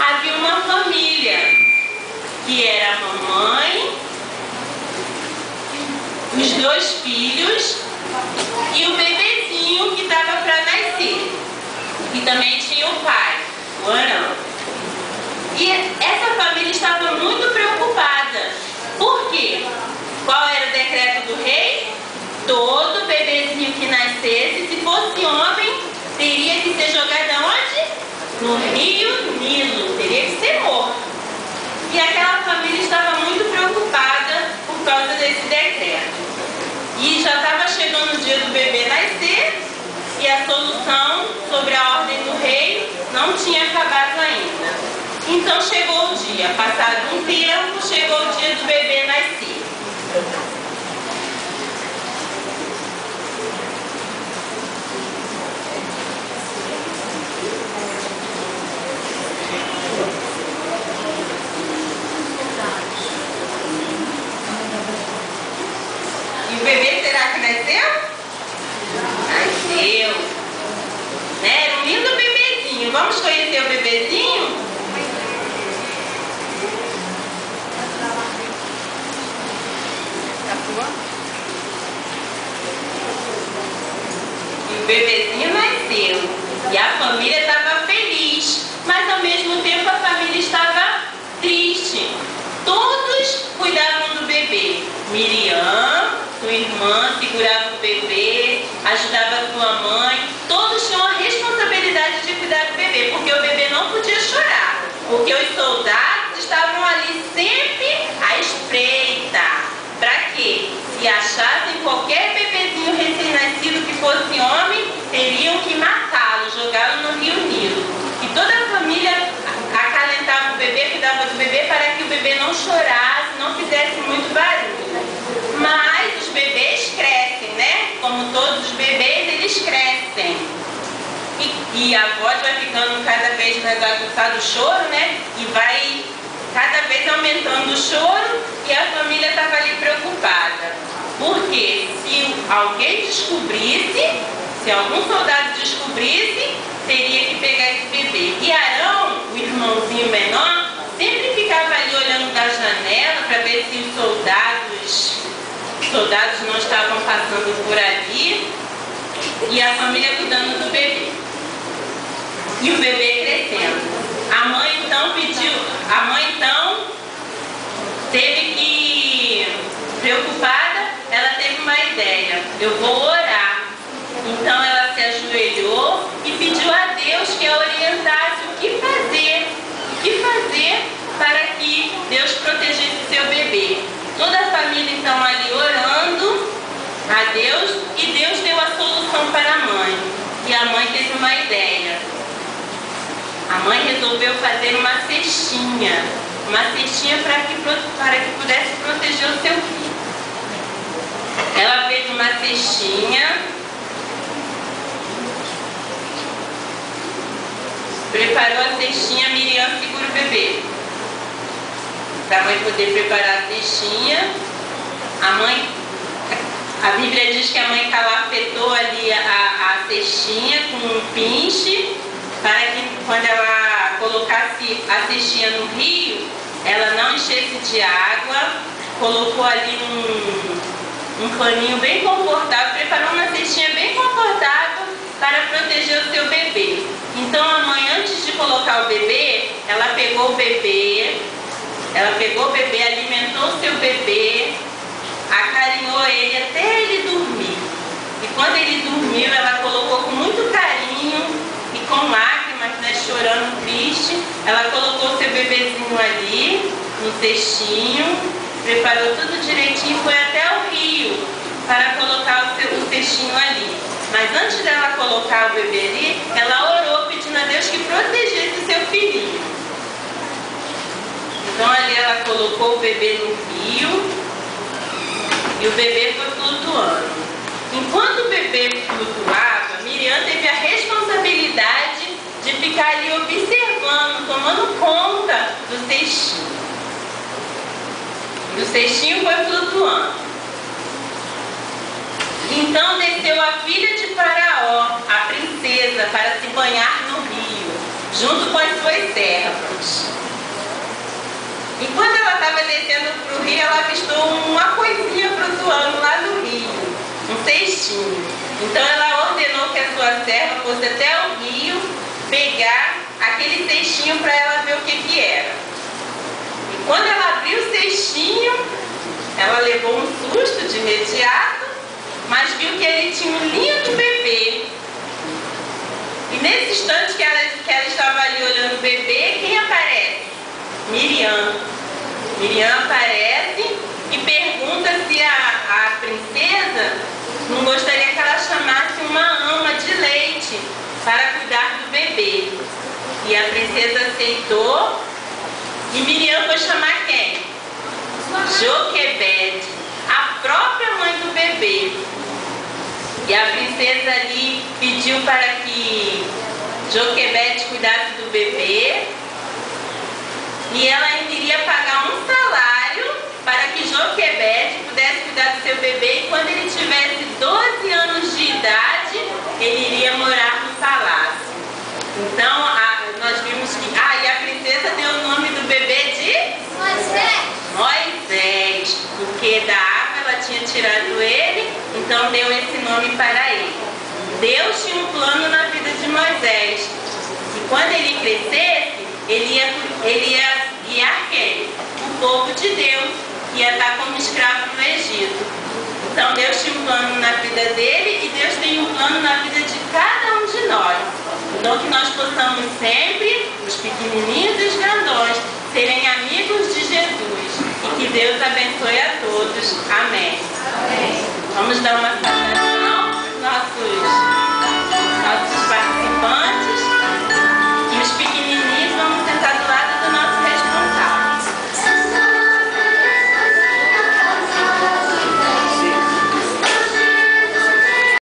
havia uma família que era a mamãe, os 2 filhos e o bebezinho que estava para nascer. E também tinha o pai, o Arão. E essa família estava muito preocupada. Por quê? Qual era o decreto do rei? Todo bebezinho que nascesse, se fosse homem, teria que ser jogado aonde? No rio Nilo. Teria que ser morto. E aquela família estava muito preocupada por causa desse decreto. E já estava chegando o dia do bebê nascer e a solução sobre a ordem do rei não tinha acabado ainda. Então chegou o dia. Passado um tempo, chegou o dia do bebê nascer. E o bebê, será que nasceu? Nasceu. Né? Era um lindo bebezinho. Vamos conhecer o bebezinho? E o bebezinho nasceu. E a família estava feliz. Mas ao mesmo tempo a família estava triste. Todos cuidavam do bebê. Miriam, sua irmã, segurava o bebê, ajudava a sua mãe. Todos tinham a responsabilidade de cuidar do bebê, porque o bebê não podia chorar. Porque os soldados estavam ali sempre à espreita. Para quê? Se achassem qualquer bebezinho recém-nascido que fosse homem, teriam que matá-lo, jogá-lo no rio Nilo. E toda a família acalentava o bebê, cuidava do bebê para que o bebê não chorasse, não fizesse muito barulho. Mas os bebês crescem, né? Como todos os bebês, eles crescem. E a voz vai ficando cada vez mais aguçada, o choro, né? E vai cada vez aumentando o choro e a família estava ali preocupada. Porque se alguém descobrisse, se algum soldado descobrisse, teria que pegar esse bebê. E Arão, o irmãozinho menor, sempre ficava ali olhando da janela para ver se os soldados não estavam passando por ali. E a família cuidando do bebê. E o bebê crescendo. A mãe então teve que, preocupada, ela teve uma ideia. Eu vou orar. Então ela se ajoelhou e pediu a Deus que a orientasse o que fazer para que Deus protegesse seu bebê. Toda a família então ali orando a Deus e Deus deu a solução para a mãe. E a mãe teve uma ideia. A mãe resolveu fazer uma cestinha para que pudesse proteger o seu filho. Ela fez uma cestinha, preparou a cestinha, Miriam segura o bebê. Para a mãe poder preparar a cestinha, a Bíblia diz que a mãe calafetou ali a cestinha com um pinche, para que quando ela colocasse a cestinha no rio, ela não enchesse de água, colocou ali um paninho bem confortável, preparou uma cestinha bem confortável para proteger o seu bebê. Então a mãe, antes de colocar o bebê, ela pegou o bebê, alimentou o seu bebê, acarinhou ele até ele dormir. E quando ele dormiu, ela colocou com muito carinho e com lágrimas, né, chorando triste, ela colocou o seu bebezinho ali no cestinho, preparou tudo direitinho e foi até o rio para colocar o cestinho ali. Mas antes dela colocar o bebê ali, ela orou pedindo a Deus que protegesse o seu filhinho. Então ali ela colocou o bebê no rio e o bebê foi flutuando. Enquanto o bebê flutuava, Miriam teve a responsabilidade de ficar ali observando, tomando conta do cestinho. E o cestinho foi flutuando. Então desceu a filha de Faraó, a princesa, para se banhar no rio. junto com as suas servas. E quando ela estava descendo para o rio, ela avistou uma coisinha flutuando lá no rio, um cestinho. Então ela ordenou que a sua serva fosse até o rio pegar aquele cestinho para ela ver o que era. E quando ela abriu o cestinho, ela levou um susto de imediato, mas viu que ele tinha um lindo bebê. E nesse instante que ela estava ali olhando o bebê, quem aparece? Miriam. Miriam aparece e pergunta se a princesa não gostaria que ela chamasse uma ama de leite para cuidar do bebê. E a princesa aceitou. E Miriam foi chamar quem? Joquebede, a própria mãe do bebê. E a princesa ali pediu para que Joquebede cuidasse do bebê. E ela ainda iria pagar um salário para que Joquebede pudesse cuidar do seu bebê. E quando ele tivesse 12 anos de idade, ele iria morar no palácio. Então, nós vimos que... e a princesa deu o nome do bebê de... Moisés, porque da água ela tinha tirado ele, então deu esse nome para ele. Deus tinha um plano na vida de Moisés. E quando ele crescesse, ele ia guiar quem? O povo de Deus, que ia estar como escravo no Egito. Então Deus tinha um plano na vida dele e Deus tem um plano na vida de cada um de nós. Então que nós possamos sempre, os pequenininhos e os grandões, serem amigos de Jesus. E que Deus abençoe a todos. Amém. Amém. Vamos dar uma salva.